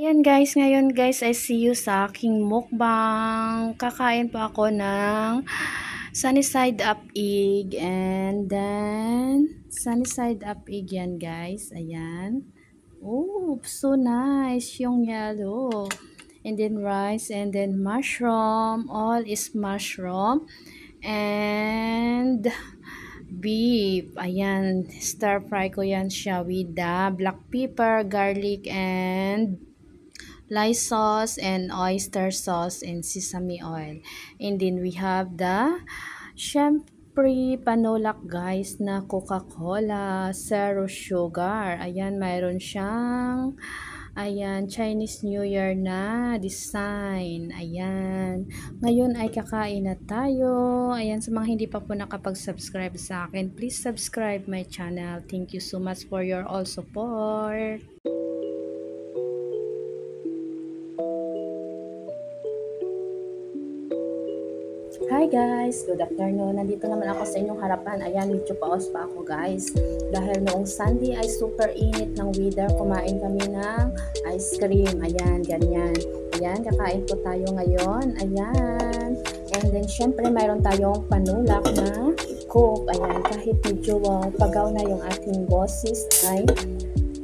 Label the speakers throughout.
Speaker 1: Ayan guys, ngayon guys I see you sa aking mukbang. Kakain po ako ng sunny side up egg and then sunny side up egg yan guys. Ayan. Oh, so nice yung yellow. And then rice and then mushroom. All is mushroom. And beef. Ayan, stir fry ko yan siya with the black pepper, garlic, and lye sauce and oyster sauce and sesame oil. And then we have the syempre panulak guys na Coca-Cola zero sugar. Ayan, mayroon siyang Chinese New Year na design. Ayan. Ngayon ay kakain na tayo. Ayan, sa mga hindi pa po nakapag-subscribe sa akin, please subscribe my channel. Thank you so much for your all support. Hi guys! Good afternoon. Nandito naman ako sa inyong harapan. Ayan, medyo paos pa ako guys. Dahil noong Sunday ay super init ng weather. Kumain kami ng ice cream. Ayan, ganyan. Ayan, kakain po tayo ngayon. Ayan. And then, syempre, mayroon tayong panulak na Coke. Ayan, kahit medyo pagaw na yung ating boses ay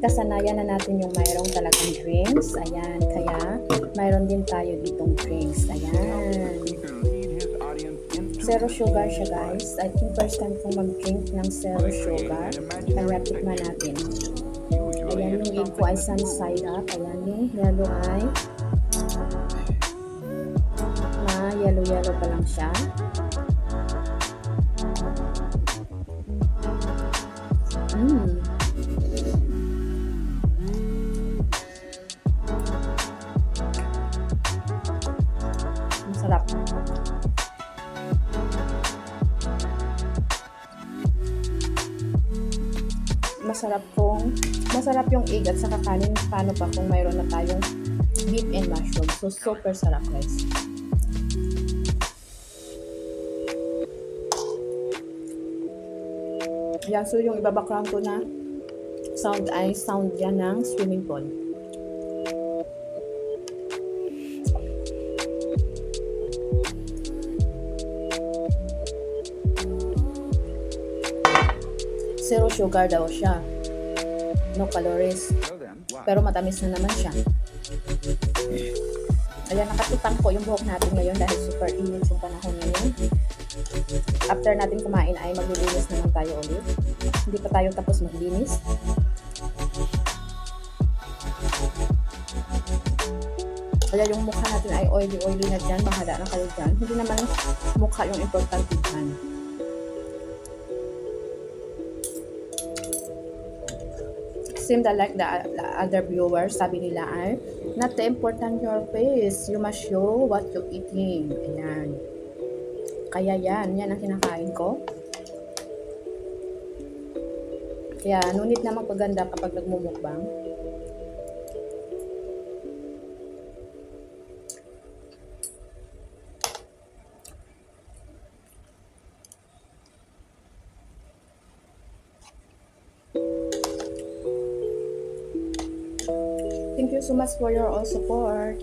Speaker 1: kasanayan na natin yung mayroong talagang drinks. Ayan, kaya mayroon din tayo ditong drinks. Ayan. Zero sugar siya guys. I think first time kong mag-drink ng zero sugar. Kaya tikman natin. Ayan, yung egg ko ay sunny side up. Ayan, yung yellow ay yellow pa lang siya. Masarap. Masarap yung egg at saka kanin. Paano pa kung mayroon na tayong beef and mushroom. So super sarap guys. Yan, so yung ibabackground ko na sound ay sound yan ng swimming pool. Zero sugar daw siya. No calories. Pero matamis na naman siya. Ayan, nakatipang ko yung buhok natin ngayon dahil super init yung panahon ngayon. After natin kumain ay maglilinis naman tayo ulit. Hindi pa tayo tapos maglinis. Kaya yung mukha natin ay oily na dyan. Bahala na kayo dyan. Hindi naman mukha yung importante dyan. Same like the other viewers, sabi nila ay, not the important your face, you must show what you eating. Ayan. Kaya yan ang kinakain ko. Kaya ngunit na magpaganda kapag nagmumukbang. Thank you so much for your all support.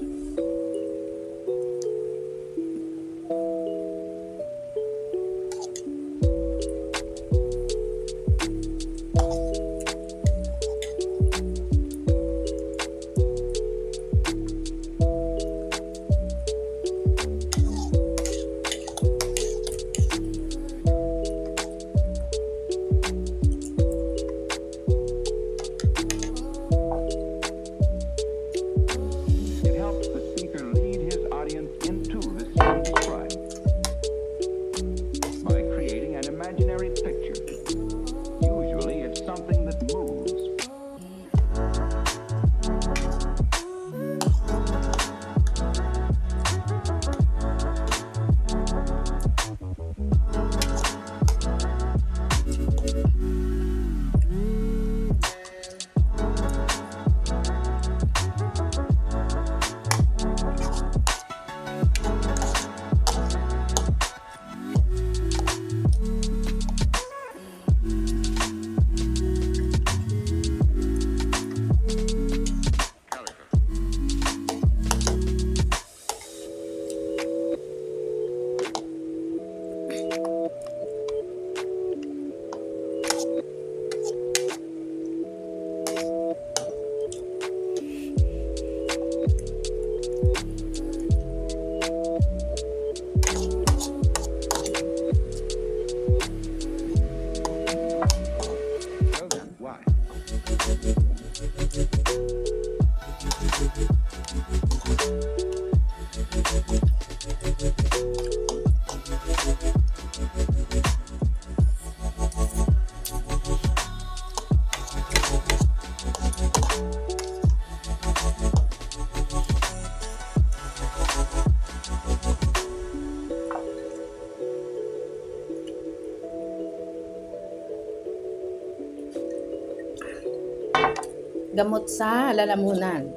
Speaker 1: Gamot sa lalamunan.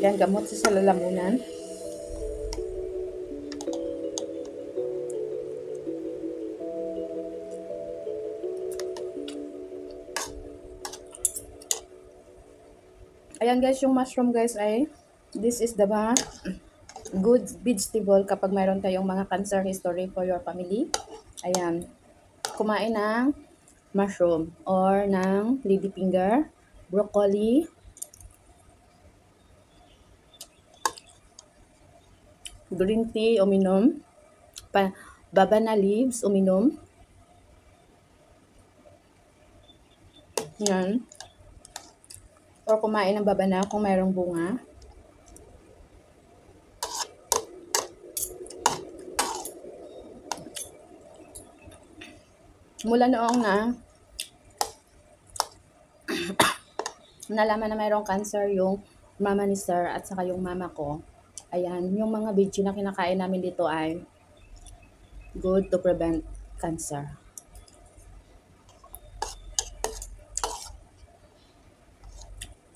Speaker 1: Yan, gamot sa lalamunan. Ayan guys, yung mushroom guys ay, this is the good vegetable kapag mayroon kayong mga cancer history for your family. Ayan, kumain ng mushroom or ng ladyfinger, broccoli, green tea, uminom, babana leaves, uminom. Yan. Or kumain ng babana kung mayroong bunga. Mula noong nalaman na mayroong cancer yung mama ni sir at saka yung mama ko. Ayan, yung mga veggie na kinakain namin dito ay good to prevent cancer.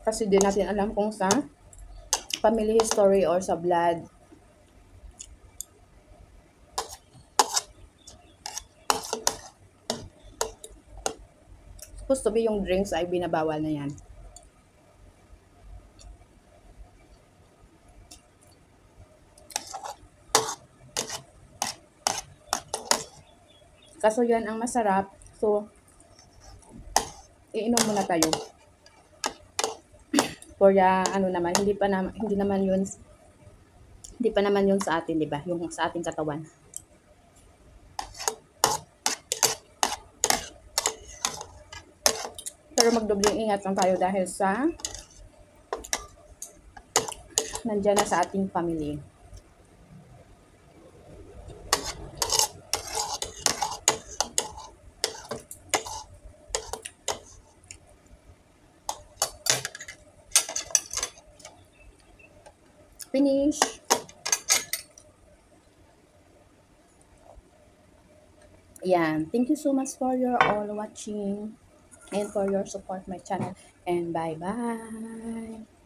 Speaker 1: Kasi di natin alam kung sa family history or sa blood. Supposed to be yung drinks ay binabawal na yan. Kaso yan ang masarap. So, iinom muna tayo. For ano naman, hindi pa naman yun sa atin, 'di ba? Yung sa ating katawan. Pero magdobling ingat lang tayo dahil sa nandiyan na sa ating family. Finish. Yan. Thank you so much for your all watching and for your support my channel. And bye-bye.